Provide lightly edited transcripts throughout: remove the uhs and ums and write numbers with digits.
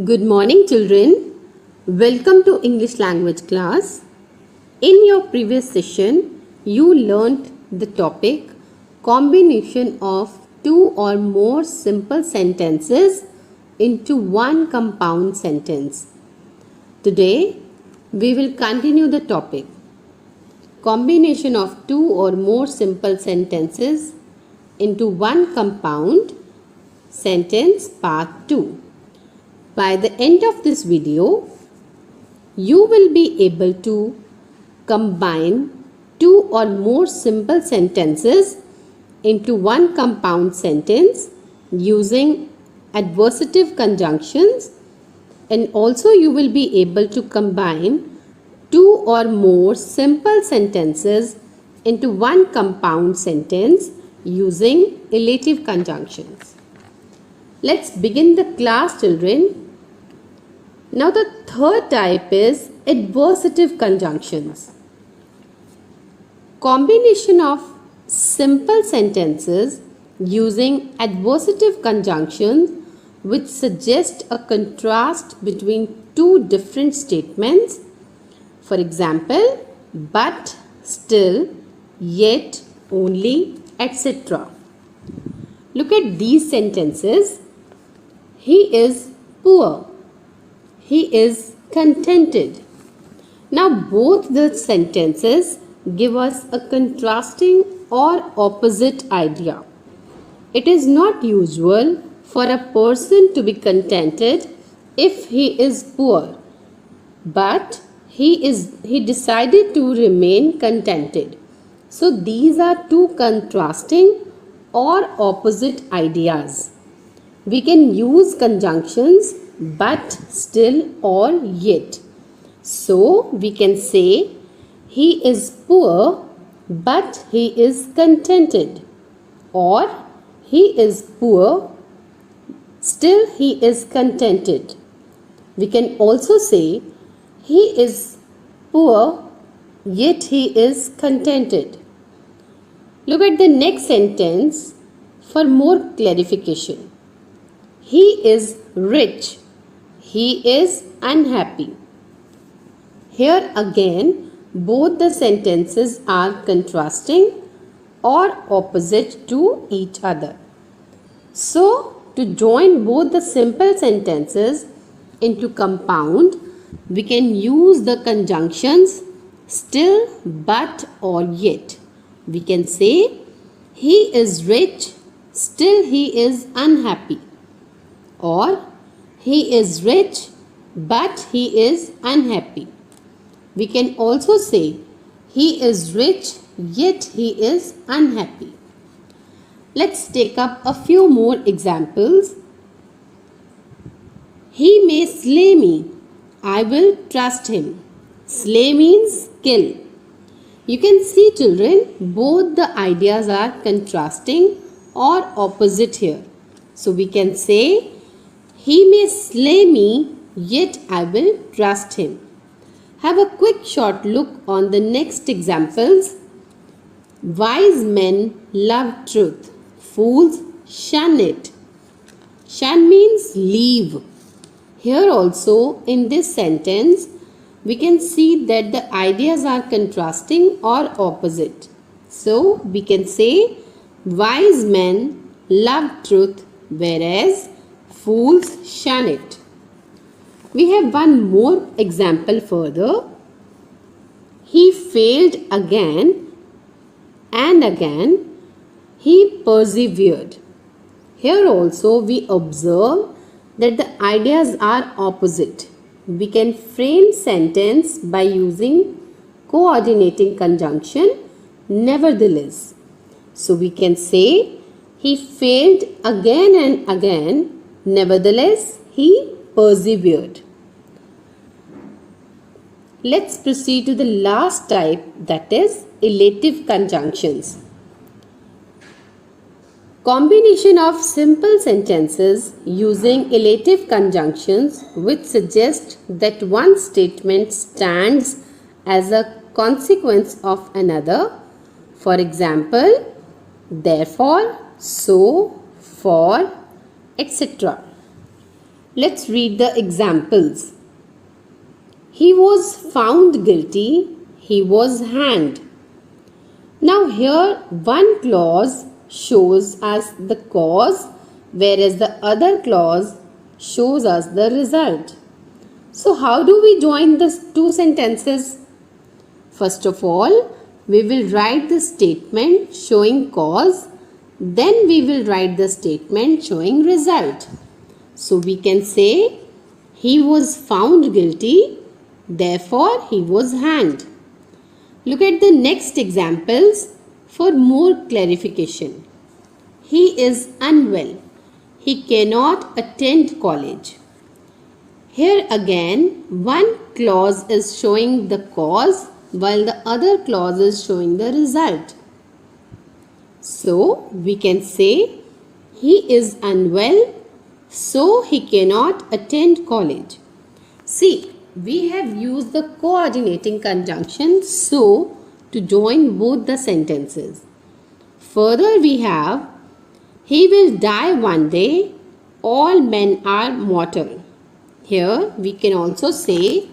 Good morning, children. Welcome to English language class. In your previous session, you learnt the topic combination of two or more simple sentences into one compound sentence. Today, we will continue the topic combination of two or more simple sentences into one compound sentence part 2. By the end of this video, you will be able to combine two or more simple sentences into one compound sentence using adversative conjunctions, and also you will be able to combine two or more simple sentences into one compound sentence using elative conjunctions. Let's begin the class, children. Now the third type is adversative conjunctions. Combination of simple sentences using adversative conjunctions which suggest a contrast between two different statements. For example, but, still, yet, only, etc. Look at these sentences. He is poor. He is contented. Now both the sentences give us a contrasting or opposite idea. It is not usual for a person to be contented if he is poor, but he decided to remain contented. So these are two contrasting or opposite ideas. We can use conjunctions but, still, or yet. So we can say he is poor but he is contented, or he is poor still he is contented. We can also say he is poor yet he is contented. Look at the next sentence for more clarification. He is rich. He is unhappy. Here again, both the sentences are contrasting or opposite to each other. So, to join both the simple sentences into compound, we can use the conjunctions still, but, or yet. We can say, he is rich, still he is unhappy. Or, he is rich, but he is unhappy. We can also say, he is rich, yet he is unhappy. Let's take up a few more examples. He may slay me. I will trust him. Slay means kill. You can see, children, both the ideas are contrasting or opposite here. So we can say, he may slay me, yet I will trust him. Have a quick short look on the next examples. Wise men love truth. Fools shun it. Shun means leave. Here also in this sentence, we can see that the ideas are contrasting or opposite. So we can say, wise men love truth, whereas fools shun it. We have one more example further. He failed again and again. He persevered. Here also we observe that the ideas are opposite. We can frame sentence by using coordinating conjunction nevertheless. So we can say, he failed again and again. Nevertheless, he persevered. Let's proceed to the last type, that is elative conjunctions. Combination of simple sentences using elative conjunctions which suggest that one statement stands as a consequence of another. For example, therefore, so, for, etc. Let's read the examples. He was found guilty. He was hanged. Now here one clause shows us the cause, whereas the other clause shows us the result. So how do we join these two sentences? First of all, we will write the statement showing cause, then we will write the statement showing result. So we can say he was found guilty, therefore he was hanged. Look at the next examples for more clarification. He is unwell. He cannot attend college. Here again, one clause is showing the cause while the other clause is showing the result. So, we can say he is unwell, so he cannot attend college. See, we have used the coordinating conjunction so to join both the sentences. Further, we have he will die one day, all men are mortal. Here we can also say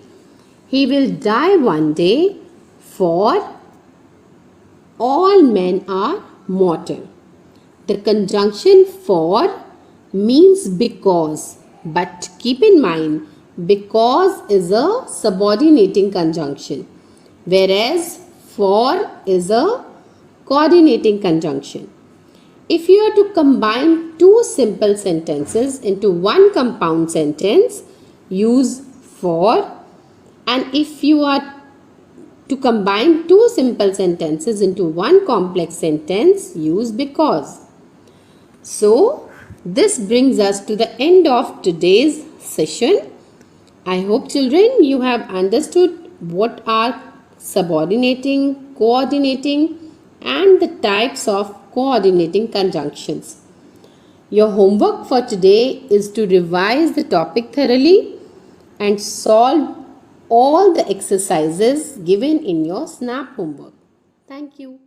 he will die one day, for all men are mortal. The conjunction for means because, but keep in mind because is a subordinating conjunction, whereas for is a coordinating conjunction. If you are to combine two simple sentences into one compound sentence, use for, and if you are to combine two simple sentences into one complex sentence, use because. So, this brings us to the end of today's session. I hope children you have understood what are subordinating, coordinating and the types of coordinating conjunctions. Your homework for today is to revise the topic thoroughly and solve all the exercises given in your SNAP homework. Thank you.